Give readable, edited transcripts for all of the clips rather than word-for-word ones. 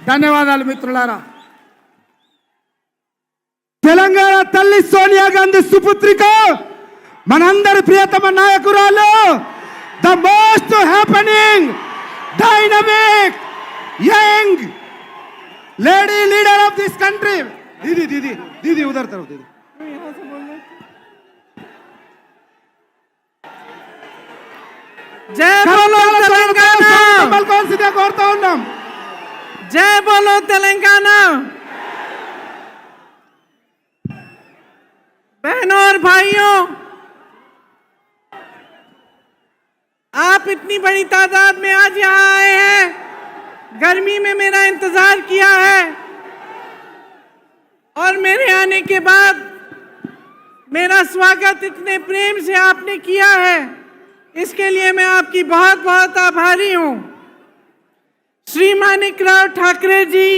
ధన్యవాదాలు మిత్రులారా. తెలంగాణ తల్లి సోనియా గాంధీ సుపుత్రిక, మనందరి ప్రియతమ నాయకురాలు, the most happening dynamic young lady leader of this country. दीदी दीदी दीदी उधर तरफ दीदी. जय बोलो तेलंगाना. कौन सीधे कोरता ఉన్నాం. जय बोलो तेलंगाना. बहनों और भाइयों, आप इतनी बड़ी तादाद में आज यहाँ आए हैं. गर्मी में मेरा इंतजार किया है और मेरे आने के बाद मेरा स्वागत इतने प्रेम से आपने किया है, इसके लिए मैं आपकी बहुत बहुत आभारी हूं. श्री मानिकराव ठाकरे जी,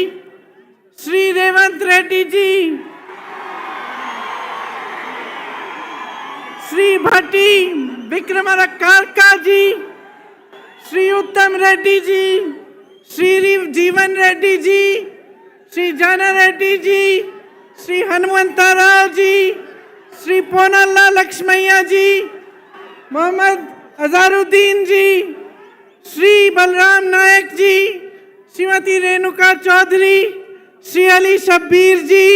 श्री रेवंत रेड्डी जी, श्री भट्टी विक्रमारका जी, श्री उत्तम रेड्डी जी, श्री जीवन रेड्डी जी, श्री जाना रेड्डी जी, श्री हनुमंतराव जी, श्री पोनल्ला लक्ष्मैया जी, मोहम्मद अजहरुद्दीन जी, श्री बलराम नायक जी, श्रीमती रेणुका चौधरी, श्री अली शब्बीर जी,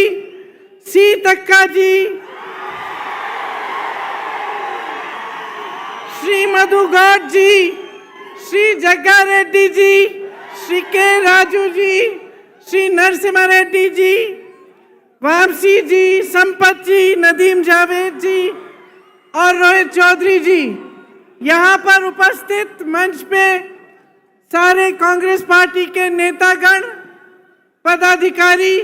सीतक्का जी, श्री मधु गौड जी, श्री जग्गा रेड्डी जी, श्री के राजू जी, श्री नरसिम्हा रेड्डी जी, वामसी जी, संपत जी, नदीम जावेद जी और रोहित चौधरी जी. यहाँ पर उपस्थित मंच पे सारे कांग्रेस पार्टी के नेतागण, पदाधिकारी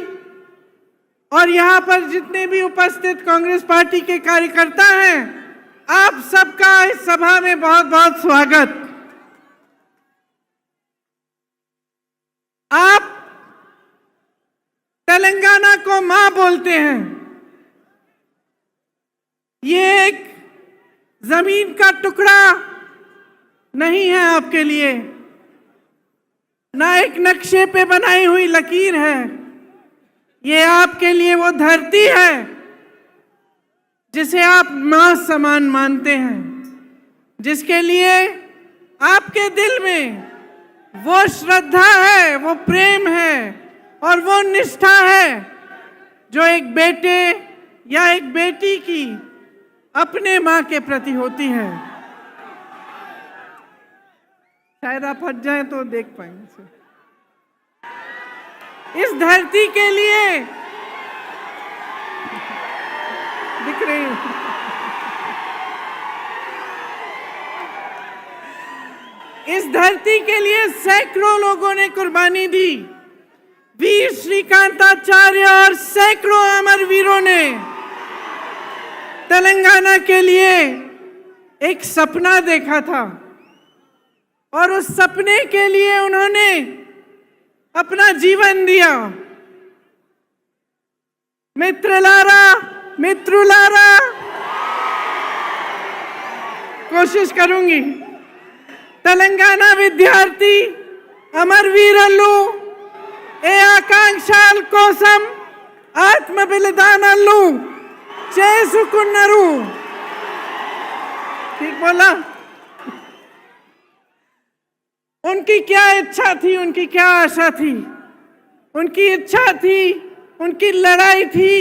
और यहाँ पर जितने भी उपस्थित कांग्रेस पार्टी के कार्यकर्ता हैं, आप सबका इस सभा में बहुत बहुत स्वागत. आप तेलंगाना को मां बोलते हैं. ये एक जमीन का टुकड़ा नहीं है आपके लिए, ना एक नक्शे पे बनाई हुई लकीर है. ये आपके लिए वो धरती है जिसे आप मां समान मानते हैं, जिसके लिए आपके दिल में वो श्रद्धा है, वो प्रेम है और वो निष्ठा है जो एक बेटे या एक बेटी की अपने मां के प्रति होती है. शायद आप हट जाएं तो देख पाएंगे. इस धरती के लिए दिख रही हूं. इस धरती के लिए सैकड़ों लोगों ने कुर्बानी दी. वीर श्रीकांताचार्य और सैकड़ों अमर वीरों ने तेलंगाना के लिए एक सपना देखा था और उस सपने के लिए उन्होंने अपना जीवन दिया. मित्रुलारा कोशिश करूंगी. तेलंगाना विद्यार्थी అమరవీరులు ఏ ఆకాంక్షల కోసం ఆత్మ బలిదానాలు చేసుకున్నారు. ठीक बोला. उनकी क्या इच्छा थी, उनकी क्या आशा थी? उनकी इच्छा थी, उनकी लड़ाई थी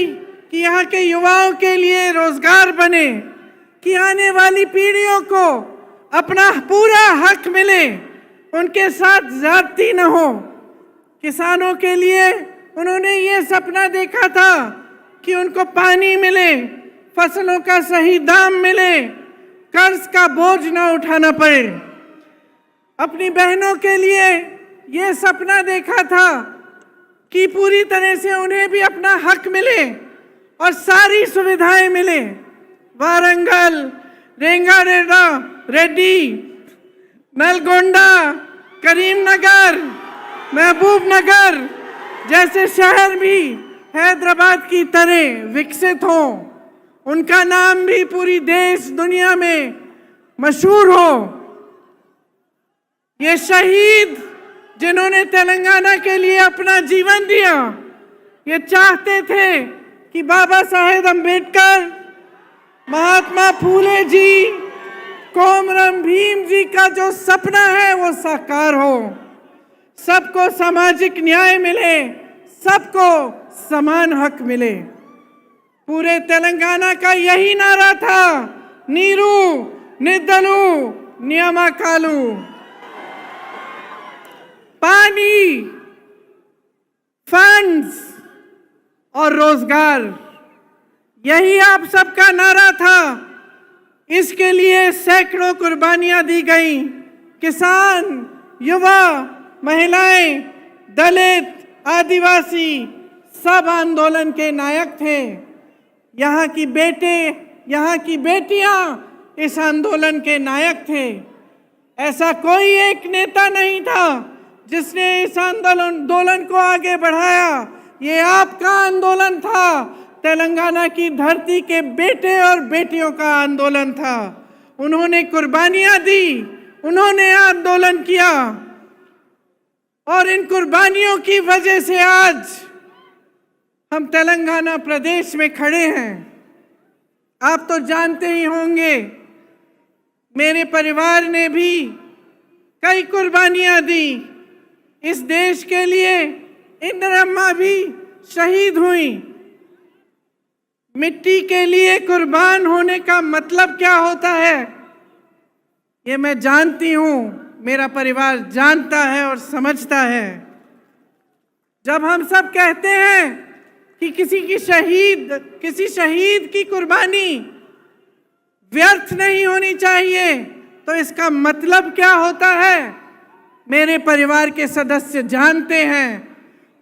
कि यहाँ के युवाओं के लिए रोजगार बने, कि आने वाली पीढ़ियों को अपना पूरा हक मिले, उनके साथ जाति न हो. किसानों के लिए उन्होंने ये सपना देखा था कि उनको पानी मिले, फसलों का सही दाम मिले, कर्ज का बोझ न उठाना पड़े. अपनी बहनों के लिए ये सपना देखा था कि पूरी तरह से उन्हें भी अपना हक मिले और सारी सुविधाएं मिले. वारंगल, रेंगारेड्डी, रेड्डी, नलगोंडा, करीमनगर, महबूबनगर जैसे शहर भी हैदराबाद की तरह विकसित हो, उनका नाम भी पूरी देश दुनिया में मशहूर हो. ये शहीद जिन्होंने जिन्होंने तेलंगाना के लिए अपना जीवन दिया, ये चाहते थे कि बाबा साहेब अम्बेडकर, महात्मा फूले जी, कोमरम भीम जी का जो सपना है वो साकार हो, सबको सामाजिक न्याय मिले, सबको समान हक मिले। पूरे तेलंगाना का यही नारा था, नीरू निद्दलू नियमकालू। पानी, फंड्स और रोजगार, यही आप सबका नारा था। इसके लिए सैकड़ों कुर्बानियां दी गई। किसान, युवा, महिलाएं, दलित, आदिवासी सब आंदोलन के नायक थे। यहाँ की बेटियां इस आंदोलन के नायक थे। ऐसा कोई एक नेता नहीं था जिसने इस आंदोलन को आगे बढ़ाया। ये आपका आंदोलन था, तेलंगाना की धरती के बेटे और बेटियों का आंदोलन था। उन्होंने कुर्बानियां दी, उन्होंने आंदोलन किया और इन कुर्बानियों की वजह से आज हम तेलंगाना प्रदेश में खड़े हैं। आप तो जानते ही होंगे, मेरे परिवार ने भी कई कुर्बानियां दी इस देश के लिए। इंदिरा भी शहीद हुई। मिट्टी के लिए कुर्बान होने का मतलब क्या होता है, ये मैं जानती हूं, मेरा परिवार जानता है और समझता है। जब हम सब कहते हैं कि किसी शहीद की कुर्बानी व्यर्थ नहीं होनी चाहिए, तो इसका मतलब क्या होता है, मेरे परिवार के सदस्य जानते हैं।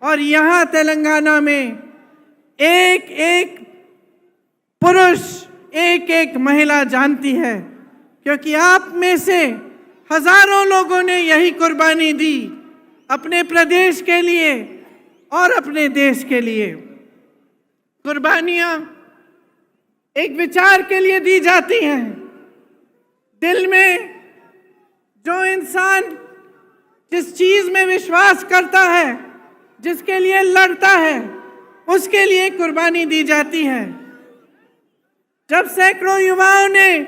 और यहाँ तेलंगाना में एक एक पुरुष, एक एक महिला जानती है, क्योंकि आप में से हजारों लोगों ने यही कुर्बानी दी अपने प्रदेश के लिए और अपने देश के लिए। कुर्बानियां एक विचार के लिए दी जाती हैं। दिल में जो इंसान जिस चीज में विश्वास करता है, जिसके लिए लड़ता है, उसके लिए कुर्बानी दी जाती है। जब सैकड़ों युवाओं ने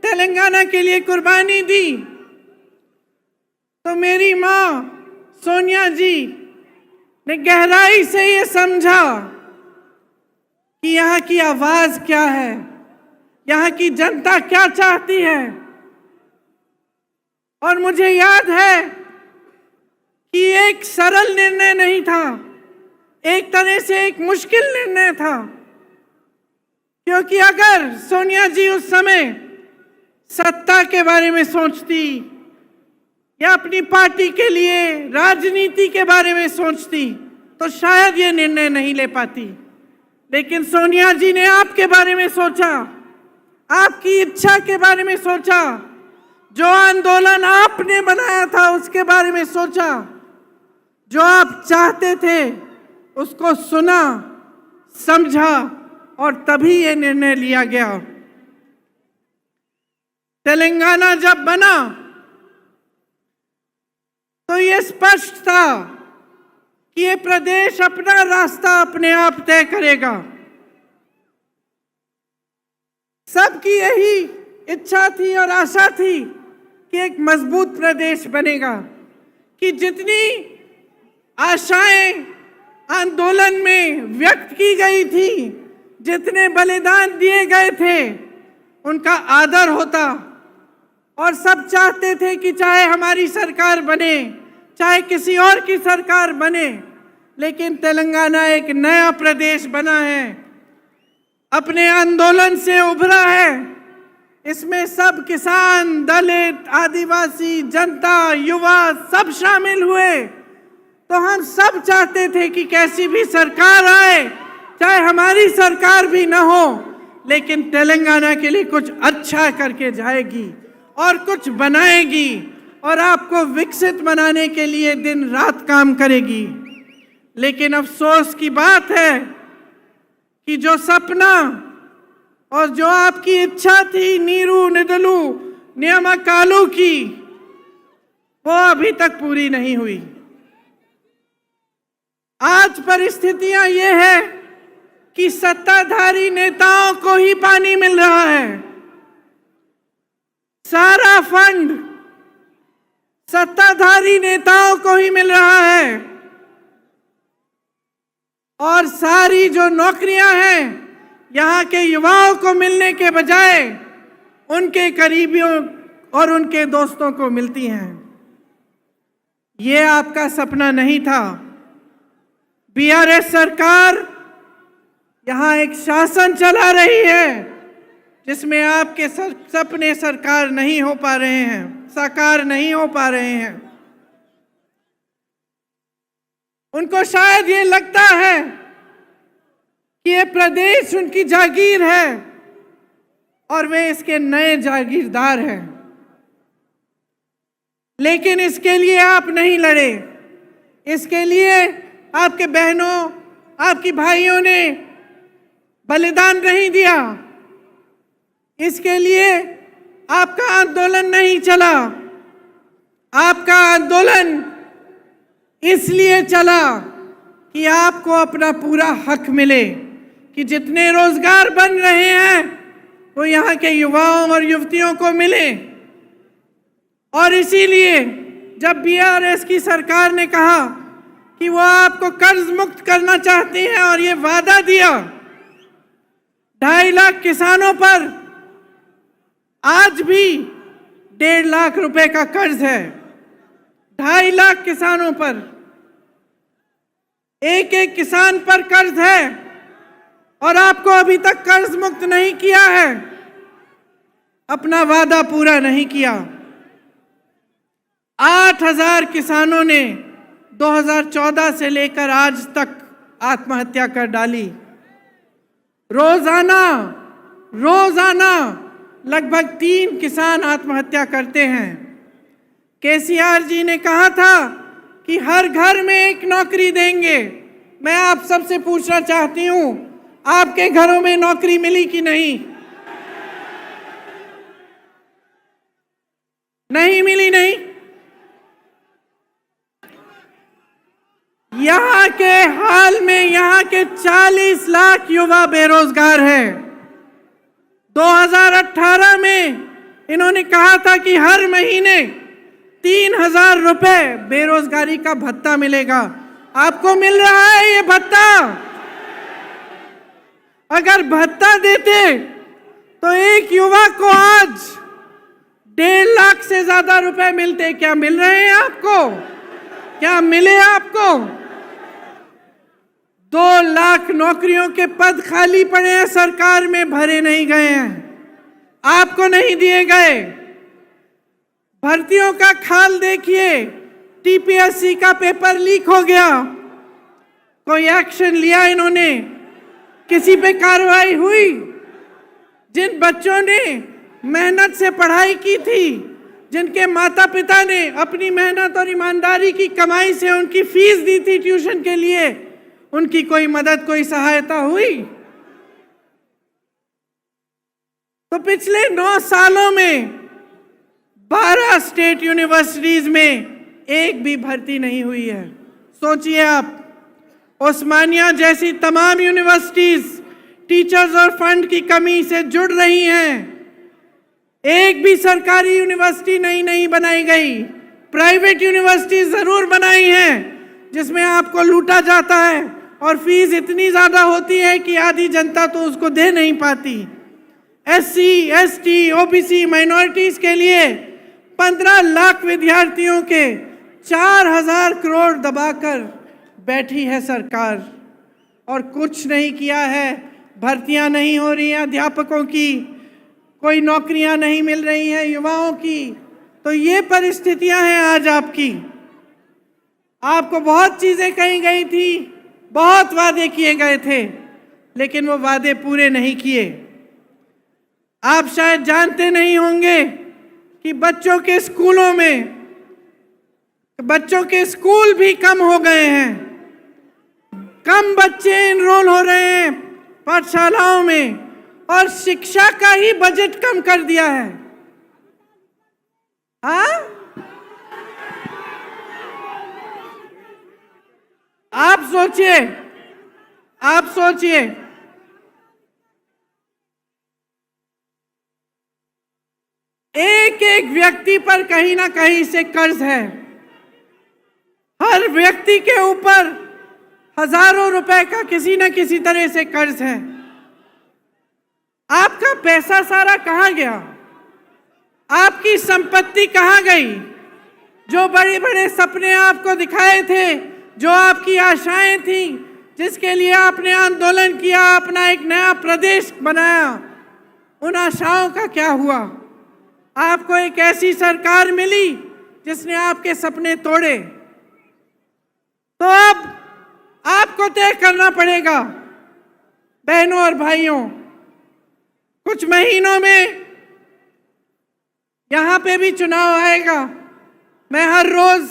तेलंगाना के लिए कुर्बानी दी, तो मेरी मां सोनिया जी ने गहराई से ये समझा कि यहाँ की आवाज क्या है, यहाँ की जनता क्या चाहती है। और मुझे याद है कि एक सरल निर्णय नहीं था, एक तरह से एक मुश्किल निर्णय था, क्योंकि अगर सोनिया जी उस समय सत्ता के बारे में सोचती या अपनी पार्टी के लिए राजनीति के बारे में सोचती, तो शायद ये निर्णय नहीं ले पाती। लेकिन सोनिया जी ने आपके बारे में सोचा, आपकी इच्छा के बारे में सोचा, जो आंदोलन आपने बनाया था उसके बारे में सोचा, जो आप चाहते थे उसको सुना, समझा और तभी ये निर्णय लिया गया। तेलंगाना जब बना तो ये स्पष्ट था कि ये प्रदेश अपना रास्ता अपने आप तय करेगा। सबकी यही इच्छा थी और आशा थी कि एक मजबूत प्रदेश बनेगा, कि जितनी आशाएं आंदोलन में व्यक्त की गई थी, जितने बलिदान दिए गए थे, उनका आदर होता। और सब चाहते थे कि चाहे हमारी सरकार बने, चाहे किसी और की सरकार बने, लेकिन तेलंगाना एक नया प्रदेश बना है, अपने आंदोलन से उभरा है। इसमें सब किसान, दलित, आदिवासी, जनता, युवा सब शामिल हुए। तो हम सब चाहते थे कि कैसी भी सरकार आए, चाहे हमारी सरकार भी ना हो, लेकिन तेलंगाना के लिए कुछ अच्छा करके जाएगी और कुछ बनाएगी और आपको विकसित बनाने के लिए दिन रात काम करेगी। लेकिन अफसोस की बात है कि जो सपना और जो आपकी इच्छा थी नीरू निदलू नियमकालू की, वो अभी तक पूरी नहीं हुई। आज परिस्थितियां ये है कि सत्ताधारी नेताओं को ही पानी मिल रहा है। सारा फंड सत्ताधारी नेताओं को ही मिल रहा है और सारी जो नौकरियां हैं यहाँ के युवाओं को मिलने के बजाय उनके करीबियों और उनके दोस्तों को मिलती हैं। ये आपका सपना नहीं था। बीआरएस सरकार यहाँ एक शासन चला रही है जिसमें आपके सपने साकार नहीं हो पा रहे हैं। उनको शायद ये लगता है कि ये प्रदेश उनकी जागीर है और वे इसके नए जागीरदार हैं। लेकिन इसके लिए आप नहीं लड़े। इसके लिए आपके बहनों, आपकी भाइयों ने बलिदान नहीं दिया। इसके लिए आपका आंदोलन नहीं चला। आपका आंदोलन इसलिए चला कि आपको अपना पूरा हक मिले, कि जितने रोजगार बन रहे हैं वो यहाँ के युवाओं और युवतियों को मिले। और इसीलिए जब बीआरएस की सरकार ने कहा कि वो आपको कर्ज मुक्त करना चाहती है और ये वादा दिया, 2.5 लाख किसानों पर आज भी 1.5 लाख रुपए का कर्ज है। 2.5 लाख किसानों पर एक एक किसान पर कर्ज है और आपको अभी तक कर्ज मुक्त नहीं किया है, अपना वादा पूरा नहीं किया। 8,000 किसानों ने 2014 से लेकर आज तक आत्महत्या कर डाली। रोजाना लगभग 3 किसान आत्महत्या करते हैं। केसीआर जी ने कहा था कि हर घर में एक नौकरी देंगे। मैं आप सबसे पूछना चाहती हूं, आपके घरों में नौकरी मिली कि नहीं? नहीं मिली। नहीं। यहाँ के हाल में यहाँ के 40 लाख युवा बेरोजगार हैं। 2018 में इन्होंने कहा था कि हर महीने 3,000 रुपए बेरोजगारी का भत्ता मिलेगा। आपको मिल रहा है ये भत्ता? अगर भत्ता देते तो एक युवा को आज 1.5 लाख से ज्यादा रुपए मिलते। क्या मिल रहे हैं आपको? क्या मिले आपको? 2 लाख नौकरियों के पद खाली पड़े हैं, सरकार में भरे नहीं गए हैं, आपको नहीं दिए गए। भर्तियों का खाल देखिए, टीपीएससी का पेपर लीक हो गया, कोई एक्शन लिया इन्होंने? किसी पे कार्रवाई हुई? जिन बच्चों ने मेहनत से पढ़ाई की थी, जिनके माता पिता ने अपनी मेहनत और ईमानदारी की कमाई से उनकी फीस दी थी ट्यूशन के लिए, उनकी कोई मदद, कोई सहायता हुई? तो पिछले 9 सालों में 12 स्टेट यूनिवर्सिटीज में एक भी भर्ती नहीं हुई है। सोचिए आप, ओस्मानिया जैसी तमाम यूनिवर्सिटीज टीचर्स और फंड की कमी से जुड़ रही हैं। एक भी सरकारी यूनिवर्सिटी नहीं बनाई गई। प्राइवेट यूनिवर्सिटी जरूर बनाई हैं जिसमें आपको लूटा जाता है और फीस इतनी ज्यादा होती है कि आधी जनता तो उसको दे नहीं पाती। एससी, एसटी, ओबीसी, माइनॉरिटीज के लिए 15 लाख विद्यार्थियों के 4,000 करोड़ दबाकर बैठी है सरकार और कुछ नहीं किया है। भर्तियां नहीं हो रही हैं अध्यापकों की, कोई नौकरियां नहीं मिल रही हैं युवाओं की। तो ये परिस्थितियां हैं आज आपकी। आपको बहुत चीजें कही गई थी, बहुत वादे किए गए थे, लेकिन वो वादे पूरे नहीं किए। आप शायद जानते नहीं होंगे कि बच्चों के स्कूल भी कम हो गए हैं। कम बच्चे एनरोल हो रहे हैं पाठशालाओं में और शिक्षा का ही बजट कम कर दिया है। हाँ, आप सोचिए, आप सोचिए, एक एक व्यक्ति पर कहीं ना कहीं से कर्ज है। हर व्यक्ति के ऊपर हजारों रुपए का किसी न किसी तरह से कर्ज है। आपका पैसा सारा कहां गया? आपकी संपत्ति कहां गई? जो बड़े बड़े सपने आपको दिखाए थे, जो आपकी आशाएं थी, जिसके लिए आपने आंदोलन किया, अपना एक नया प्रदेश बनाया, उन आशाओं का क्या हुआ? आपको एक ऐसी सरकार मिली जिसने आपके सपने तोड़े। तो अब आपको तय करना पड़ेगा बहनों और भाइयों, कुछ महीनों में यहां पे भी चुनाव आएगा। मैं हर रोज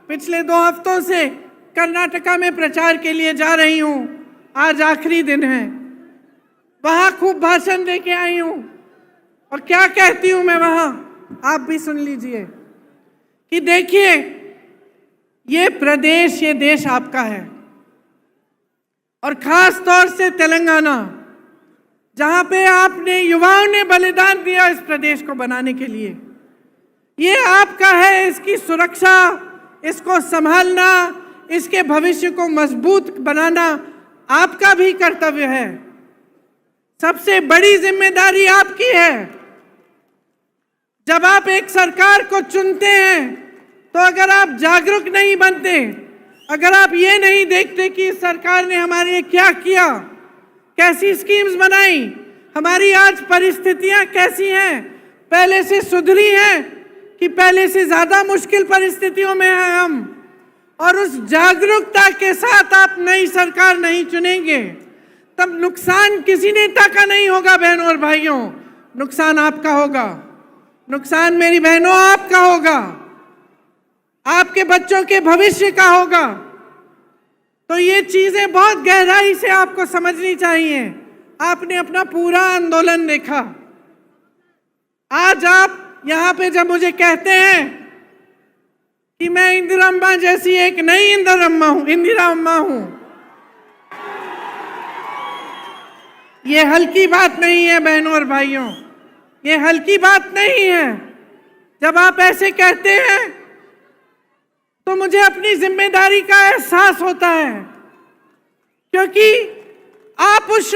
पिछले 2 हफ्तों से कर्नाटका में प्रचार के लिए जा रही हूं। आज आखिरी दिन है। वहां खूब भाषण दे के आई हूं और क्या कहती हूं मैं वहां, आप भी सुन लीजिए कि देखिए, ये प्रदेश, ये देश आपका है, और खास तौर से तेलंगाना, जहां पे आपने, युवाओं ने बलिदान दिया इस प्रदेश को बनाने के लिए, ये आपका है। इसकी सुरक्षा, इसको संभालना, इसके भविष्य को मजबूत बनाना आपका भी कर्तव्य है। सबसे बड़ी जिम्मेदारी आपकी है। जब आप एक सरकार को चुनते हैं, तो अगर आप जागरूक नहीं बनते, अगर आप ये नहीं देखते कि इस सरकार ने हमारे लिए क्या किया, कैसी स्कीम्स बनाई, हमारी आज परिस्थितियां कैसी हैं, पहले से सुधरी हैं कि पहले से ज्यादा मुश्किल परिस्थितियों में हैं हम, और उस जागरूकता के साथ आप नई सरकार नहीं चुनेंगे, तब नुकसान किसी नेता का नहीं होगा बहनों और भाइयों, नुकसान आपका होगा। नुकसान मेरी बहनों आपका होगा, आपके बच्चों के भविष्य का होगा। तो ये चीजें बहुत गहराई से आपको समझनी चाहिए। आपने अपना पूरा आंदोलन देखा। आज आप यहां पे जब मुझे कहते हैं कि मैं इंदिरा अम्मा जैसी एक नई इंदिरा अम्मा हूं, ये हल्की बात नहीं है बहनों और भाइयों, ये हल्की बात नहीं है। जब आप ऐसे कहते हैं तो मुझे अपनी जिम्मेदारी का एहसास होता है, क्योंकि आप उस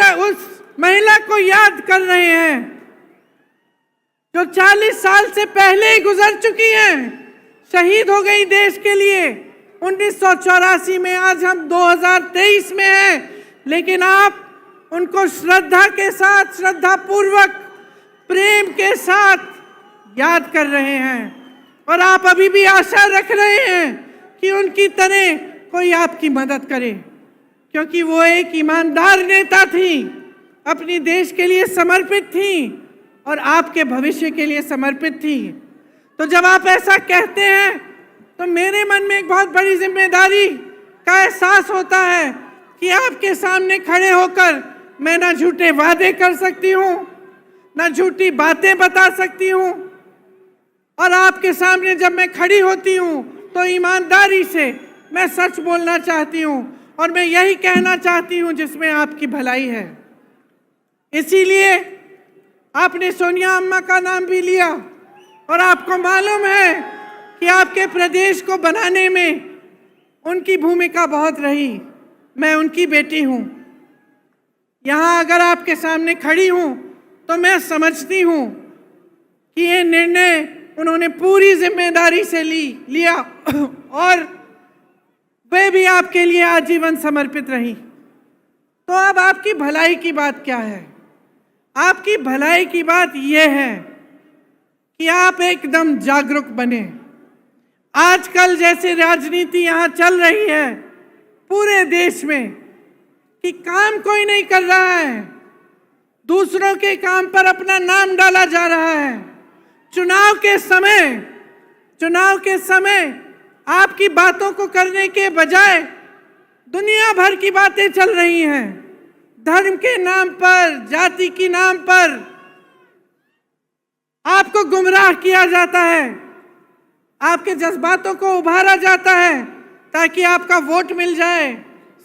महिला को याद कर रहे हैं जो 40 साल से पहले ही गुजर चुकी हैं, शहीद हो गई देश के लिए 1984 में। आज हम 2023 में हैं, लेकिन आप उनको श्रद्धा के साथ, श्रद्धा पूर्वक, प्रेम के साथ याद कर रहे हैं, और आप अभी भी आशा रख रहे हैं कि उनकी तरह कोई आपकी मदद करे, क्योंकि वो एक ईमानदार नेता थी, अपनी देश के लिए समर्पित थी और आपके भविष्य के लिए समर्पित थी। तो जब आप ऐसा कहते हैं तो मेरे मन में एक बहुत बड़ी जिम्मेदारी का एहसास होता है कि आपके सामने खड़े होकर मैं ना झूठे वादे कर सकती हूँ, ना झूठी बातें बता सकती हूँ, और आपके सामने जब मैं खड़ी होती हूँ तो ईमानदारी से मैं सच बोलना चाहती हूँ, और मैं यही कहना चाहती हूँ जिसमें आपकी भलाई है। इसीलिए आपने सोनिया अम्मा का नाम भी लिया, और आपको मालूम है कि आपके प्रदेश को बनाने में उनकी भूमिका बहुत रही। मैं उनकी बेटी हूँ। यहाँ अगर आपके सामने खड़ी हूँ तो मैं समझती हूँ कि ये निर्णय उन्होंने पूरी जिम्मेदारी से लिया, और वे भी आपके लिए आजीवन समर्पित रही। तो अब आपकी भलाई की बात क्या है? आपकी भलाई की बात यह है कि आप एकदम जागरूक बने। आजकल जैसे राजनीति यहाँ चल रही है पूरे देश में, कि काम कोई नहीं कर रहा है, दूसरों के काम पर अपना नाम डाला जा रहा है। चुनाव के समय आपकी बातों को करने के बजाय दुनिया भर की बातें चल रही हैं। धर्म के नाम पर, जाति के नाम पर आपको गुमराह किया जाता है, आपके जज्बातों को उभारा जाता है ताकि आपका वोट मिल जाए,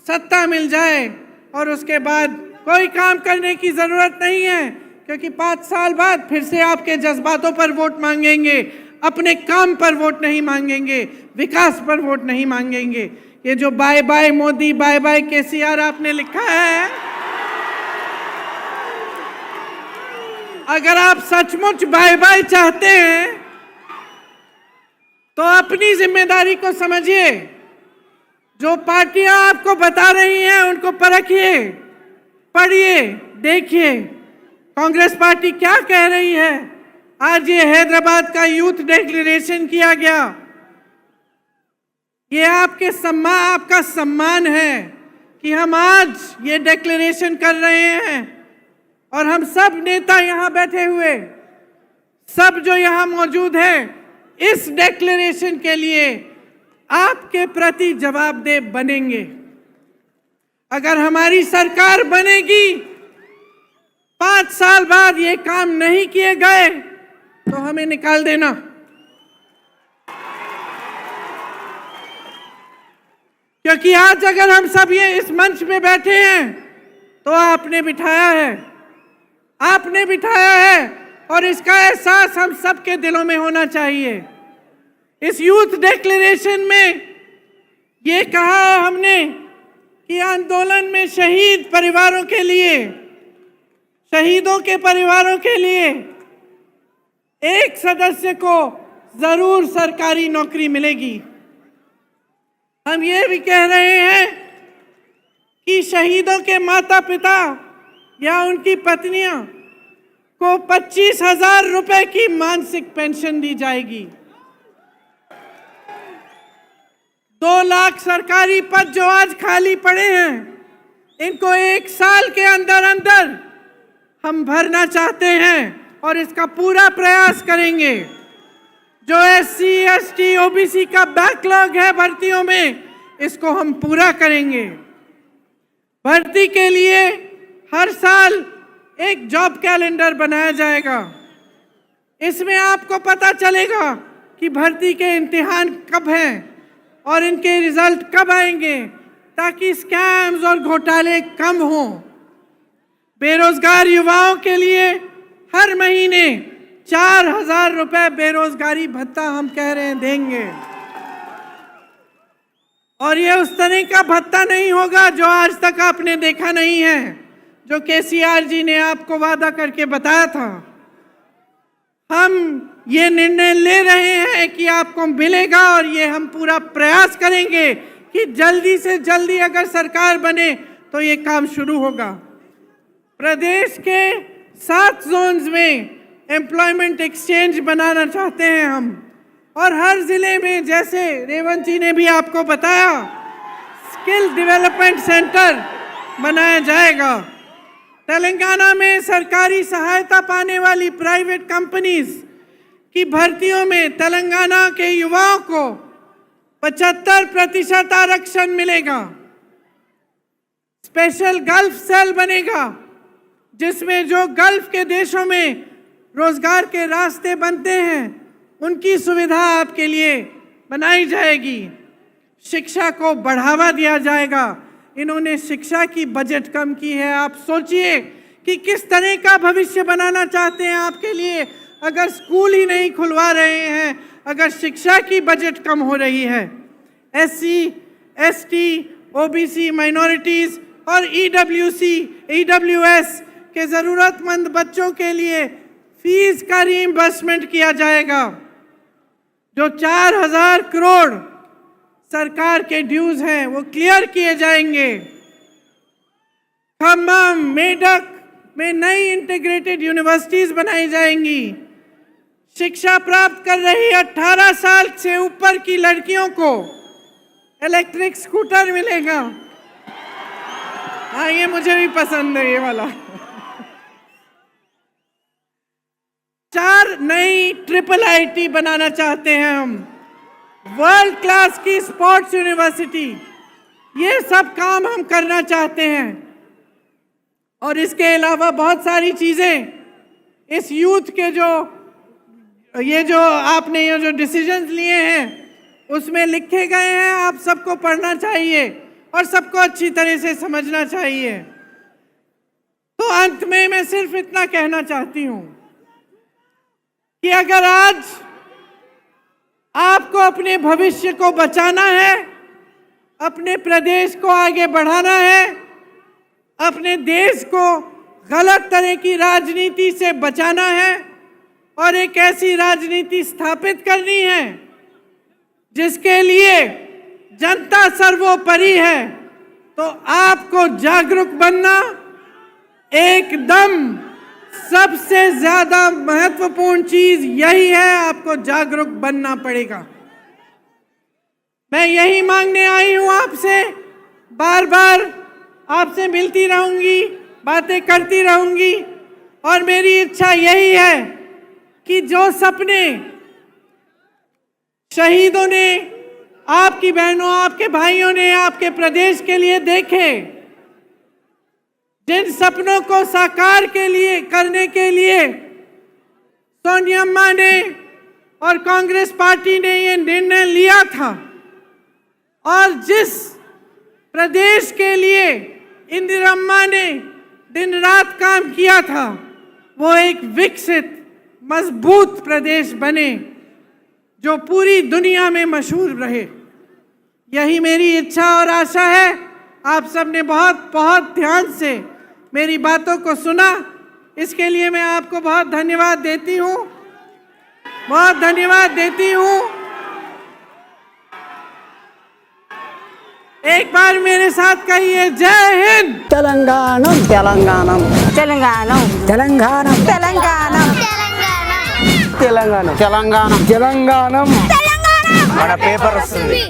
सत्ता मिल जाए और उसके बाद कोई काम करने की जरूरत नहीं है, क्योंकि 5 साल बाद फिर से आपके जज्बातों पर वोट मांगेंगे, अपने काम पर वोट नहीं मांगेंगे, विकास पर वोट नहीं मांगेंगे। ये जो bye bye Modi, bye bye KCR आपने लिखा है, अगर आप सचमुच बाय बाय चाहते हैं तो अपनी जिम्मेदारी को समझिए। जो पार्टियां आपको बता रही हैं उनको परखिए, पढ़िए, देखिए कांग्रेस पार्टी क्या कह रही है। आज ये हैदराबाद का यूथ डिक्लेरेशन किया गया, ये आपका सम्मान है कि हम आज ये डिक्लेरेशन कर रहे हैं। और हम सब नेता यहाँ बैठे हुए, सब जो यहाँ मौजूद हैं, इस डिक्लेरेशन के लिए आपके प्रति जवाबदेह बनेंगे। अगर हमारी सरकार बनेगी, 5 साल बाद ये काम नहीं किए गए तो हमें निकाल देना। क्योंकि आज अगर हम सब ये इस मंच में बैठे हैं तो आपने बिठाया है, आपने बिठाया है, और इसका एहसास हम सबके दिलों में होना चाहिए। इस यूथ डिक्लेरेशन में ये कहा है हमने कि आंदोलन में शहीद परिवारों के लिए, शहीदों के परिवारों के लिए एक सदस्य को जरूर सरकारी नौकरी मिलेगी। हम ये भी कह रहे हैं कि शहीदों के माता पिता या उनकी पत्नियां को 25,000 रुपए की मासिक पेंशन दी जाएगी। 2 लाख सरकारी पद जो आज खाली पड़े हैं, इनको 1 साल के अंदर अंदर हम भरना चाहते हैं और इसका पूरा प्रयास करेंगे। जो SC, ST, OBC का बैकलॉग है भर्तियों में, इसको हम पूरा करेंगे। भर्ती के लिए हर साल एक जॉब कैलेंडर बनाया जाएगा। इसमें आपको पता चलेगा कि भर्ती के इम्तिहान कब हैं और इनके रिजल्ट कब आएंगे, ताकि स्कैम्स और घोटाले कम हों। बेरोजगार युवाओं के लिए हर महीने 4,000 रुपए बेरोजगारी भत्ता हम कह रहे हैं देंगे। और ये उस तरह का भत्ता नहीं होगा जो आज तक आपने देखा नहीं है, जो केसीआर जी ने आपको वादा करके बताया था। हम ये निर्णय ले रहे हैं कि आपको मिलेगा, और ये हम पूरा प्रयास करेंगे कि जल्दी से जल्दी अगर सरकार बने तो ये काम शुरू होगा। प्रदेश के 7 जोन्स में एम्प्लॉयमेंट एक्सचेंज बनाना चाहते हैं हम, और हर जिले में, जैसे रेवंत जी ने भी आपको बताया, स्किल डेवलपमेंट सेंटर बनाया जाएगा। तेलंगाना में सरकारी सहायता पाने वाली प्राइवेट कंपनीज की भर्तियों में तेलंगाना के युवाओं को 75% आरक्षण मिलेगा। स्पेशल गल्फ सेल बनेगा, जिसमें जो गल्फ के देशों में रोजगार के रास्ते बनते हैं, उनकी सुविधा आपके लिए बनाई जाएगी। शिक्षा को बढ़ावा दिया जाएगा। इन्होंने शिक्षा की बजट कम की है। आप सोचिए कि किस तरह का भविष्य बनाना चाहते हैं आपके लिए, अगर स्कूल ही नहीं खुलवा रहे हैं, अगर शिक्षा की बजट कम हो रही है। SC, ST, OBC, माइनॉरिटीज और EWS के ज़रूरतमंद बच्चों के लिए फीस का रीइंबर्समेंट किया जाएगा। जो 4,000 करोड़ सरकार के ड्यूज हैं वो क्लियर किए जाएंगे। खम्भम, मेडक में नई इंटीग्रेटेड यूनिवर्सिटीज बनाई जाएंगी। शिक्षा प्राप्त कर रही 18 साल से ऊपर की लड़कियों को इलेक्ट्रिक स्कूटर मिलेगा। हाँ, ये मुझे भी पसंद है, ये वाला। 4 नई IIIT बनाना चाहते हैं हम। वर्ल्ड क्लास की स्पोर्ट्स यूनिवर्सिटी, ये सब काम हम करना चाहते हैं। और इसके अलावा बहुत सारी चीज़ें इस यूथ के जो आपने ये जो डिसीजंस लिए हैं उसमें लिखे गए हैं, आप सबको पढ़ना चाहिए। और सबको अच्छी तरह से समझना चाहिए। तो अंत में मैं सिर्फ इतना कहना चाहती हूं कि अगर आज आपको अपने भविष्य को बचाना है, अपने प्रदेश को आगे बढ़ाना है, अपने देश को गलत तरह की राजनीति से बचाना है और एक ऐसी राजनीति स्थापित करनी है जिसके लिए जनता सर्वोपरि है, तो आपको जागरूक बनना एकदम सबसे ज्यादा महत्वपूर्ण चीज यही है। आपको जागरूक बनना पड़ेगा। मैं यही मांगने आई हूं आपसे, बार बार आपसे मिलती रहूंगी, बातें करती रहूंगी और मेरी इच्छा यही है कि जो सपने शहीदों ने, आपकी बहनों, आपके भाइयों ने आपके प्रदेश के लिए देखे, जिन सपनों को साकार करने के लिए सोनिया अम्मा ने और कांग्रेस पार्टी ने ये निर्णय लिया था और जिस प्रदेश के लिए इंदिरा अम्मा ने दिन रात काम किया था, वो एक विकसित मजबूत प्रदेश बने जो पूरी दुनिया में मशहूर रहे। यही मेरी इच्छा और आशा है। आप सबने बहुत बहुत ध्यान से मेरी बातों को सुना, इसके लिए मैं आपको बहुत धन्यवाद देती हूँ, बहुत धन्यवाद देती हूँ। एक बार मेरे साथ कहिए, जय हिंद। తెలంగాణం తెలంగాణం తెలంగాణ తెలంగాణం తెలంగాణ తెలంగాణం తెలంగాణం మన పేపర్ వస్తుంది.